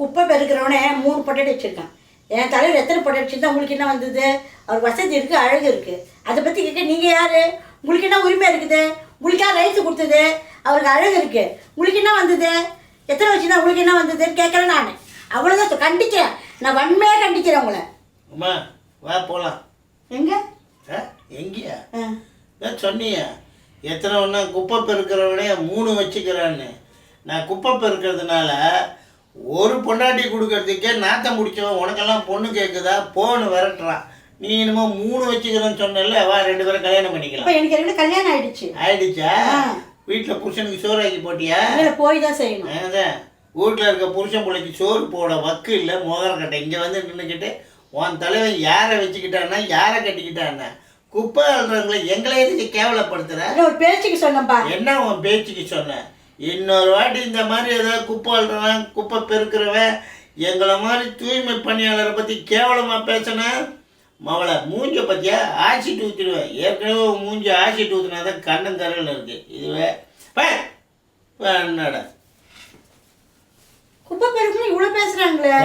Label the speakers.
Speaker 1: குப்பை பெருக்கிறவனே 3 பொட்டேட்டோ வச்சுருக்கான். என் தலைவர் எத்தனை பொட்டேட்டோ வச்சுருந்தா உங்களுக்கு என்ன வந்தது? அவர் வசதி இருக்குது, அழகு இருக்குது. அதை பற்றி கேட்க நீங்கள் யார்? உங்களுக்கு என்ன உரிமை இருக்குது? உங்களுக்கு யார் ரைஸ் கொடுத்தது? அவருக்கு அழகு இருக்குது, உங்களுக்கு என்ன வந்தது? எத்தனை வச்சுருந்தா உங்களுக்கு என்ன வந்ததுன்னு கேட்குறேன். நான் அவ்வளோதான் கண்டிக்கிறேன். நான் வன்மையாக கண்டிக்கிறேன் உங்களை.
Speaker 2: அம்மா வா போகலாம்.
Speaker 1: எங்கே?
Speaker 2: எங்கேயா சொன்னீங்க? எத்தனை ஒன்றா குப்பை பெருக்கிறவனே 3 வச்சுக்கிறான்னு. நான் குப்பை பெருக்கிறதுனால ஒரு பொண்டாட்டி கொடுக்கறதுக்கே நாத்தம் முடிச்சவன் உனக்கெல்லாம் பொண்ணு கேட்குதா போன்னு விரட்டுறான். நீ என்னமோ 3 வச்சுக்கிறேன்னு சொன்னல, வா 2 பேரும் கல்யாணம் பண்ணிக்கலாம்.
Speaker 1: எனக்கு 2 கல்யாணம் ஆயிடுச்சு.
Speaker 2: ஆயிடுச்சா? வீட்டில் புருஷனுக்கு சோறு ஆக்கி போட்டியா?
Speaker 1: போய் தான் செய்யணும்.
Speaker 2: அதான் வீட்டில் இருக்க புருஷன் பிள்ளைக்கு சோறு போட வக்கு இல்லை, மோதிரக்கட்டை. இங்கே வந்து நின்றுக்கிட்டு உன் தலைவன் யாரை வச்சுக்கிட்டான்னா யாரை கட்டிக்கிட்டான்னா குப்பை அல்றவங்களை எங்களை எதுக்கு கேவலப்படுத்துற?
Speaker 1: ஒரு பேச்சுக்கு சொன்னப்பா.
Speaker 2: என்ன உன் பேச்சுக்கு சொன்னேன்? இன்னொரு வாட்டி இந்த மாதிரி ஏதாவது குப்பை அல்றவன் குப்பை பெருக்கிறவன் எங்களை மாதிரி தூய்மை பணியாளரை பற்றி கேவலமாக பேசினேன் மவளை மூஞ்ச பற்றியா ஆசிட்டு ஊற்றிடுவேன். ஏற்கனவே மூஞ்சி ஆசிட்டு ஊற்றினா தான் கண்ணங்கரையில் இருக்குது. இதுவே என்னடா
Speaker 1: குப்பை பெருக்கணும் இவ்வளோ பேசுகிறாங்களே.